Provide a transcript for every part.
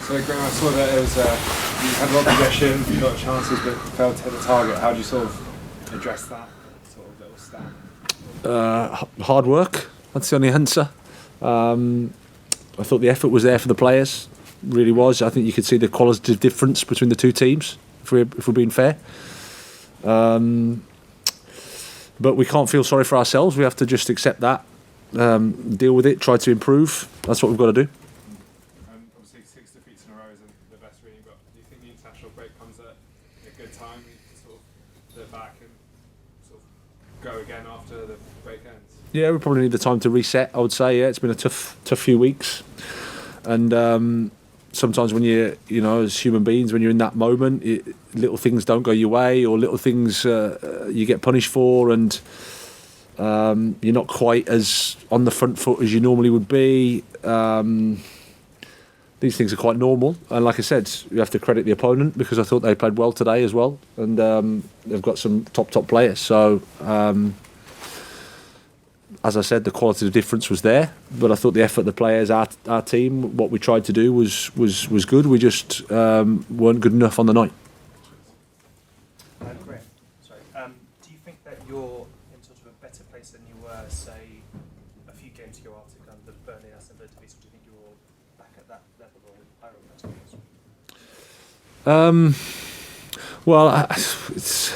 So Graham, I saw that it was you had a lot of possession, a lot of chances, but failed to hit the target. How do you sort of address that sort of little stat? Hard work. That's the only answer. I thought the effort was there for the players. Really was. I think you could see the qualitative difference between the two teams. If we're being fair. But we can't feel sorry for ourselves. We have to just accept that, deal with it, try to improve. That's what we've got to do. Obviously, 6 defeats in a row isn't the best really, but do you think the international break comes at a good time? You can sort of look back and sort of go again after the break ends? Yeah, we probably need the time to reset, I would say. Yeah, it's been a tough few weeks. And sometimes when you know, as human beings, when you're in that moment, little things don't go your way, or little things you get punished for, and you're not quite as on the front foot as you normally would be. These things are quite normal, and like I said, you have to credit the opponent, because I thought they played well today as well, and they've got some top players. So as I said, the qualitative difference was there, but I thought the effort of the players, our team, what we tried to do was good. We just weren't good enough on the night. Graham, sorry. Do you think that you're in sort of a better place than you were, say, a few games ago after kind of the Burnley Aston Villa defeats? Do you think you're back at that level or higher on that? Well, it's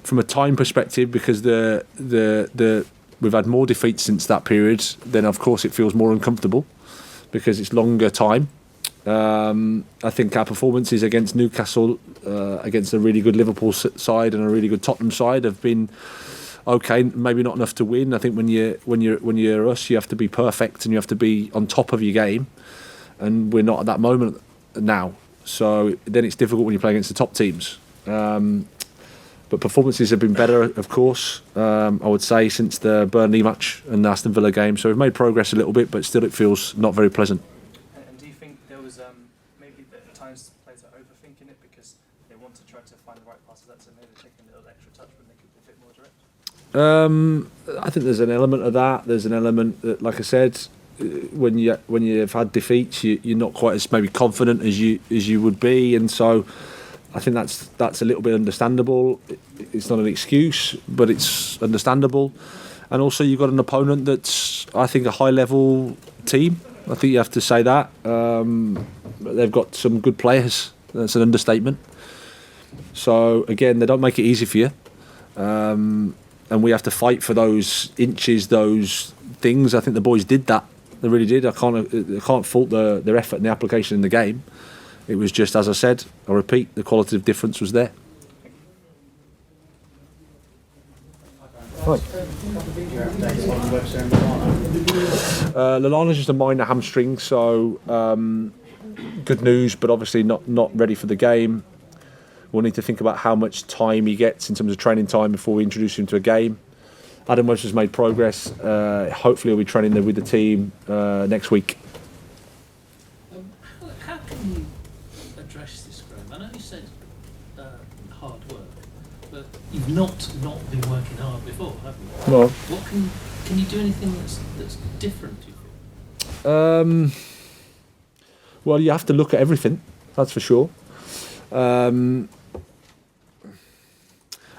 from a time perspective, because we've had more defeats since that period, then of course it feels more uncomfortable because it's longer time. I think our performances against Newcastle, against a really good Liverpool side and a really good Tottenham side, have been okay. Maybe not enough to win. I think when you're us, you have to be perfect and you have to be on top of your game, and we're not at that moment now. So then it's difficult when you play against the top teams. But performances have been better, of course, I would say, since the Burnley match and the Aston Villa game. So we've made progress a little bit, but still it feels not very pleasant. And do you think there was maybe at times players are overthinking it because they want to try to find the right passes, so maybe they're taking a little extra touch when they could be a bit more direct? I think there's an element of that. There's an element that, like I said, when you've had defeats, you're not quite as maybe confident as you would be, and so I think that's a little bit understandable. It's not an excuse, but it's understandable. And also, you've got an opponent that's, I think, a high-level team. I think you have to say that. They've got some good players. That's an understatement. So again, they don't make it easy for you, and we have to fight for those inches, those things. I think the boys did that. They really did. I can't fault their effort and the application in the game. It was just, as I said, I repeat, the qualitative difference was there. Right. Lallana's just a minor hamstring, so good news, but obviously not ready for the game. We'll need to think about how much time he gets in terms of training time before we introduce him to a game. Adam Webster's made progress. Hopefully he'll be training there with the team next week. How can you address this, Graham? I know you said hard work, but you've not been working hard before, have you? Well, what can you do anything that's different, do you think? Well, you have to look at everything, that's for sure.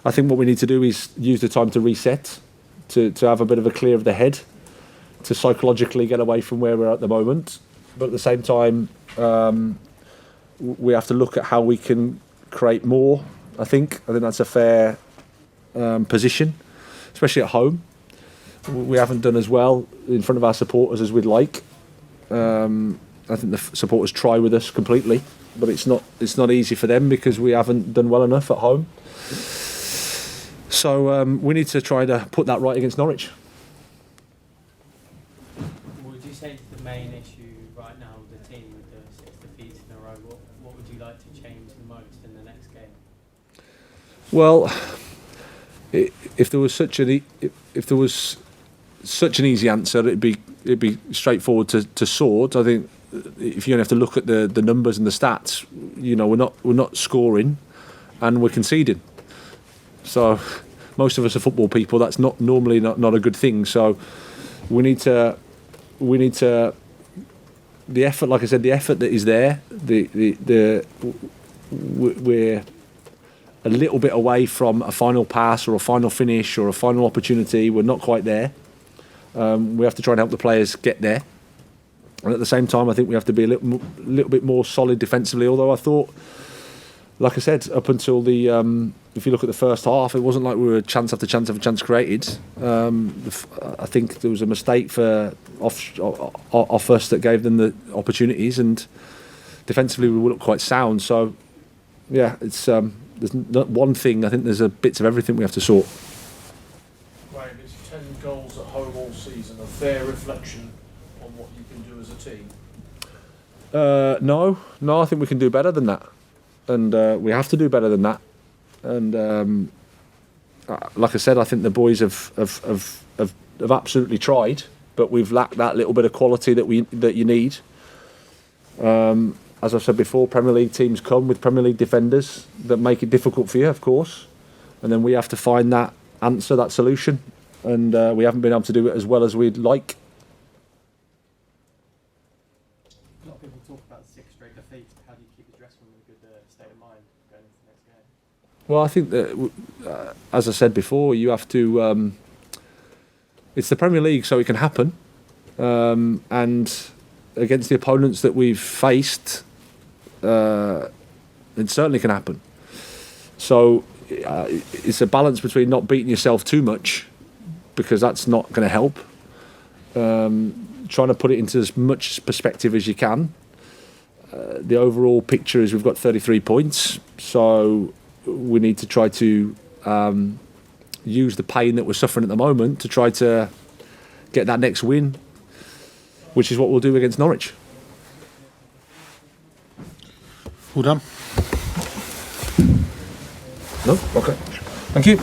I think what we need to do is use the time to reset, to have a bit of a clear of the head, to psychologically get away from where we're at the moment. But at the same time, we have to look at how we can create more. I think that's a fair position, especially at home. We haven't done as well in front of our supporters as we'd like. I think the supporters try with us completely, but it's not easy for them because we haven't done well enough at home. So we need to try to put that right against Norwich. Would you say the main issue right now with the team, with the 6 defeats in a row, what would you like to change the most in the next game? Well, if there was such an easy answer, it'd be straightforward to sort. I think if you have to look at the numbers and the stats, we're not scoring, and we're conceding. So most of us are football people. That's not normally not a good thing. So we need to the effort, like I said, the effort that is there, we're a little bit away from a final pass or a final finish or a final opportunity. We're not quite there. We have to try and help the players get there. And at the same time, I think we have to be a little bit more solid defensively. Although I thought, like I said, up until if you look at the first half, it wasn't like we were chance after chance after chance created. I think there was a mistake off us that gave them the opportunities, and defensively we looked quite sound. So, yeah, it's there's not one thing. I think there's bits of everything we have to sort. Graham, is 10 goals at home all season a fair reflection on what you can do as a team? No, I think we can do better than that, and we have to do better than that. And like I said, I think the boys have absolutely tried, but we've lacked that little bit of quality that you need. As I've said before, Premier League teams come with Premier League defenders that make it difficult for you, of course, and then we have to find that answer, that solution, and we haven't been able to do it as well as we'd like. A lot of people talk about 6 straight defeats. How do you keep the dressing room in a good state of mind going into the next game? Well, I think that, as I said before, you have to. It's the Premier League, so it can happen, and against the opponents that we've faced, it certainly can happen. So it's a balance between not beating yourself too much, because that's not going to help. Trying to put it into as much perspective as you can. The overall picture is we've got 33 points, so we need to try to use the pain that we're suffering at the moment to try to get that next win, which is what we'll do against Norwich. All done? No? Okay. Thank you.